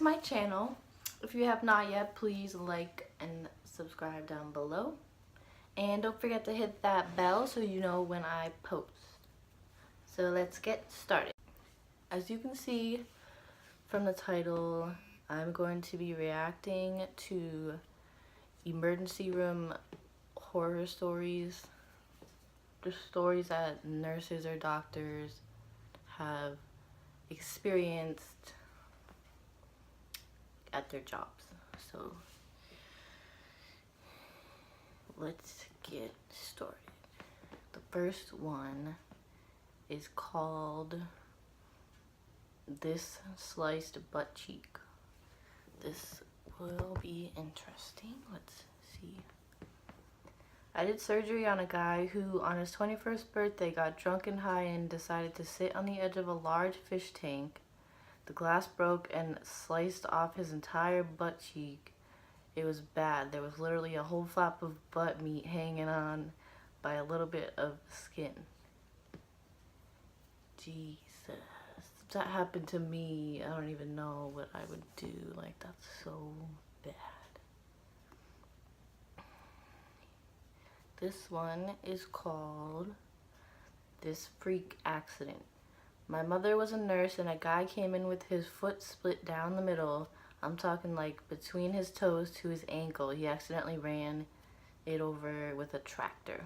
my channel. If you have not yet, please like and subscribe down below. And don't forget to hit that bell so you know when I post. So let's get started. As you can see from the title, I'm going to be reacting to emergency room horror stories. Just stories that nurses or doctors have experienced at their jobs. So let's get started. The first one is called This Sliced Butt Cheek. This will be interesting. Let's see. I did surgery on a guy who on his 21st birthday got drunk and high and decided to sit on the edge of a large fish tank. The glass broke and sliced off his entire butt cheek. It was bad. There was literally a whole flap of butt meat hanging on by a little bit of skin. Jesus. If that happened to me, I don't even know what I would do. Like, that's so bad. This one is called This Freak Accident. My mother was a nurse and a guy came in with his foot split down the middle. I'm talking like between his toes to his ankle. He accidentally ran it over with a tractor.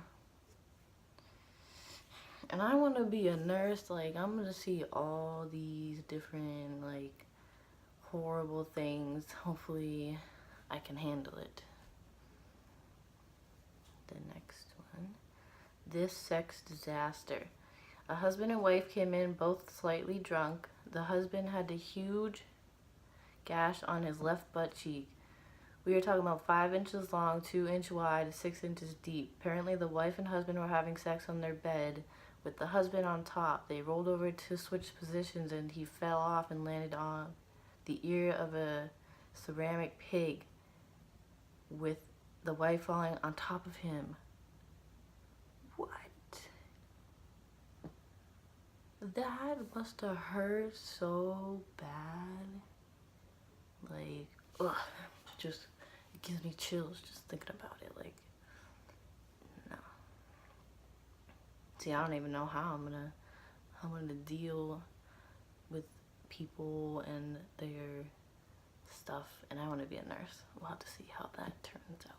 And I want to be a nurse. Like, I'm going to see all these different, like, horrible things. Hopefully I can handle it. The next one. This Sex Disaster. A husband and wife came in both slightly drunk. The husband had a huge gash on his left butt cheek. We are talking about 5 inches long, 2 inches wide, 6 inches deep. Apparently the wife and husband were having sex on their bed with the husband on top. They rolled over to switch positions and he fell off and landed on the ear of a ceramic pig with the wife falling on top of him. What? That must have hurt so bad. Like, ugh, just, it gives me chills just thinking about it. Like, no. See, I don't even know how I'm gonna deal with people and their stuff, and I want to be a nurse. We'll have to see how that turns out.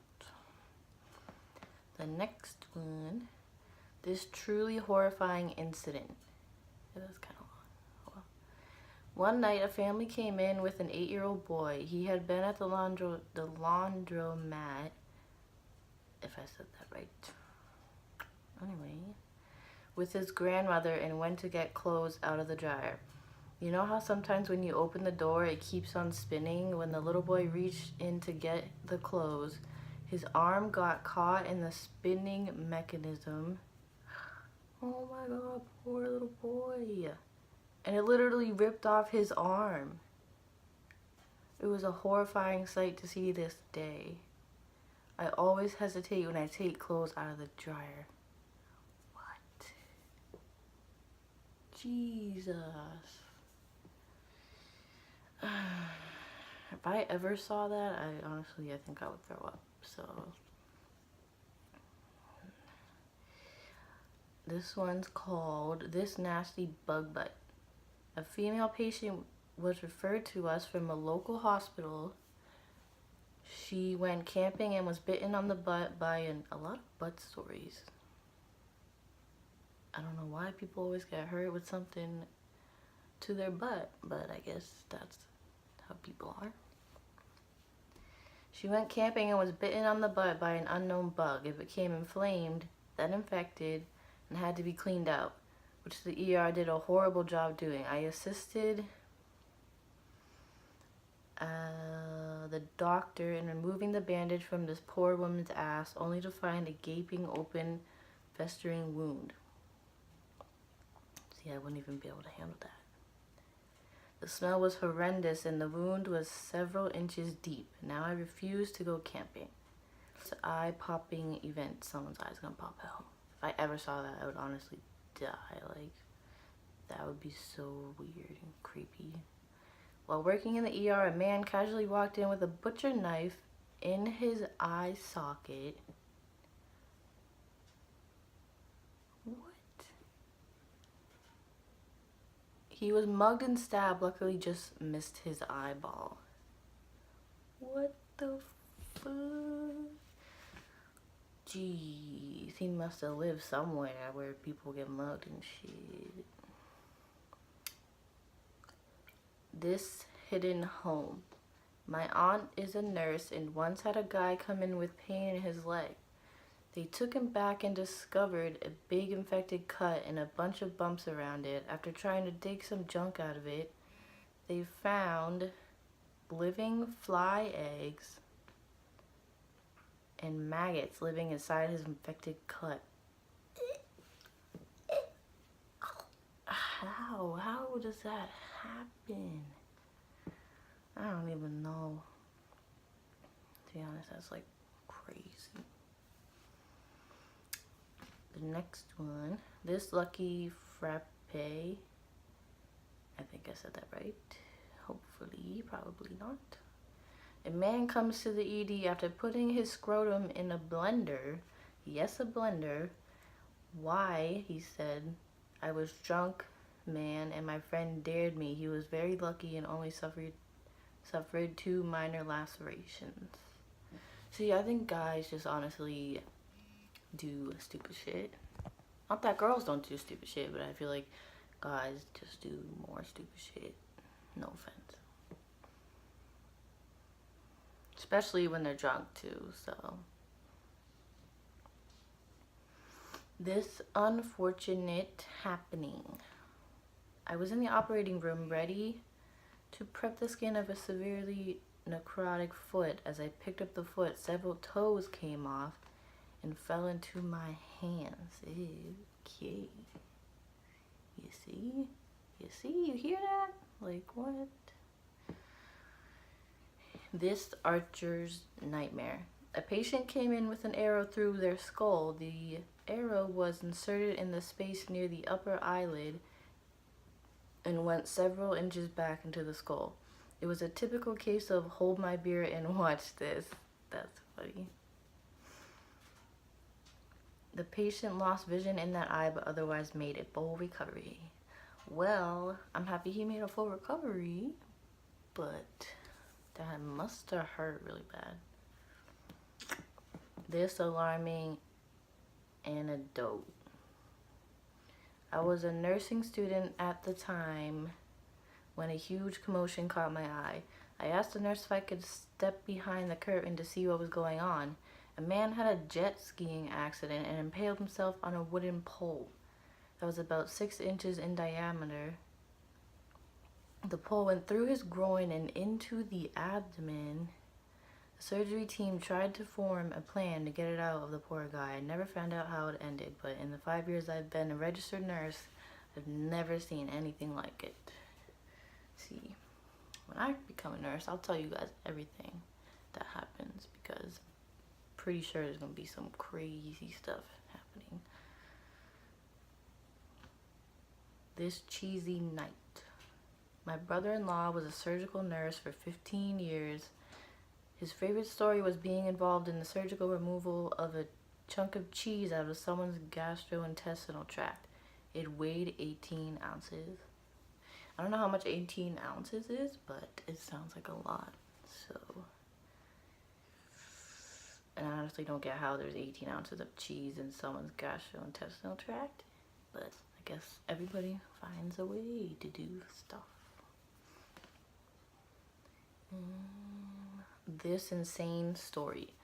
The next one, This Truly Horrifying Incident. It was kind of long. Well, one night, a family came in with an 8-year-old boy. He had been at the laundromat, if I said that right. Anyway, with his grandmother and went to get clothes out of the dryer. You know how sometimes when you open the door, it keeps on spinning? When the little boy reached in to get the clothes, his arm got caught in the spinning mechanism. Oh my God, poor little boy. And it literally ripped off his arm. It was a horrifying sight to see this day. I always hesitate when I take clothes out of the dryer. What? Jesus. If I ever saw that, I think I would throw up. So this one's called This Nasty Bug Butt. A female patient was referred to us from a local hospital. She went camping and was bitten on the butt by a lot of butt stories. I don't know why people always get hurt with something to their butt, but I guess that's how people are. She went camping and was bitten on the butt by an unknown bug. It became inflamed, then infected, and had to be cleaned out, which the ER did a horrible job doing. I assisted the doctor in removing the bandage from this poor woman's ass, only to find a gaping, open, festering wound. See, I wouldn't even be able to handle that. The smell was horrendous and the wound was several inches deep. Now I refuse to go camping. It's an eye-popping event. Someone's eye's gonna pop out. If I ever saw that, I would honestly die. Like, that would be so weird and creepy. While working in the ER, a man casually walked in with a butcher knife in his eye socket. What? He was mugged and stabbed, luckily just missed his eyeball. What the fuck? Jeez, he must have lived somewhere where people get mugged and shit. This hidden home. My aunt is a nurse and once had a guy come in with pain in his leg. They took him back and discovered a big infected cut and a bunch of bumps around it. After trying to dig some junk out of it, they found living fly eggs and maggots living inside his infected cut. How does that happen? I don't even know. To be honest, that's like crazy. The next one, this lucky frappe. I think I said that right. Hopefully, probably not. A man comes to the ED after putting his scrotum in a blender. Yes, a blender. Why? He said, I was drunk, man, and my friend dared me. He was very lucky and only suffered 2 minor lacerations. See, I think guys just honestly do stupid shit. Not that girls don't do stupid shit, but I feel like guys just do more stupid shit. No offense. Especially when they're drunk too, so. This unfortunate happening. I was in the operating room ready to prep the skin of a severely necrotic foot. As I picked up the foot, several toes came off and fell into my hands. Okay. You see? You hear that? Like, what? This archer's nightmare. A patient came in with an arrow through their skull. The arrow was inserted in the space near the upper eyelid and went several inches back into the skull. It was a typical case of hold my beer and watch this. That's funny. The patient lost vision in that eye but otherwise made a full recovery. Well, I'm happy he made a full recovery, but that must have hurt really bad. This alarming anecdote. I was a nursing student at the time when a huge commotion caught my eye. I asked the nurse if I could step behind the curtain to see what was going on. A man had a jet skiing accident and impaled himself on a wooden pole that was about 6 inches in diameter. The pole went through his groin and into the abdomen. The surgery team tried to form a plan to get it out of the poor guy. I never found out how it ended, but in the 5 years I've been a registered nurse, I've never seen anything like it. See, when I become a nurse, I'll tell you guys everything that happens because I'm pretty sure there's going to be some crazy stuff happening. This cheesy night. My brother-in-law was a surgical nurse for 15 years. His favorite story was being involved in the surgical removal of a chunk of cheese out of someone's gastrointestinal tract. It weighed 18 ounces. I don't know how much 18 ounces is, but it sounds like a lot. So, and I honestly don't get how there's 18 ounces of cheese in someone's gastrointestinal tract, but I guess everybody finds a way to do stuff. This insane story.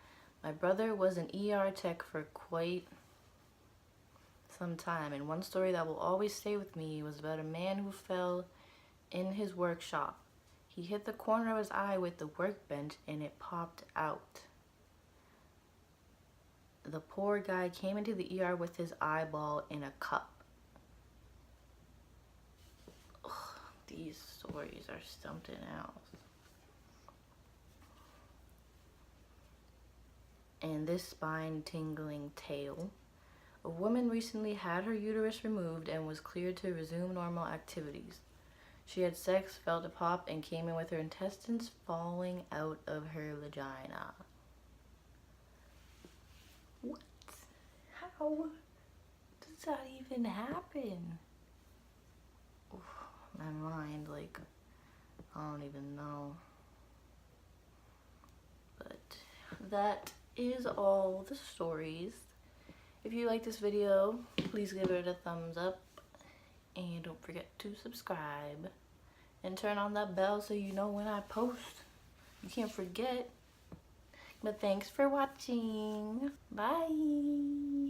My brother was an ER tech for quite some time, and one story that will always stay with me was about a man who fell in his workshop. He hit the corner of his eye with the workbench and it popped out. The poor guy came into the ER with his eyeball in a cup. Ugh, these stories are something else. And this spine-tingling tale. A woman recently had her uterus removed and was cleared to resume normal activities. She had sex, felt a pop, and came in with her intestines falling out of her vagina. What? How does that even happen? Oof, my mind, like, I don't even know. But that is all the stories. If you like this video, please give it a thumbs up. And don't forget to subscribe. And turn on that bell so you know when I post. You can't forget. But thanks for watching. Bye.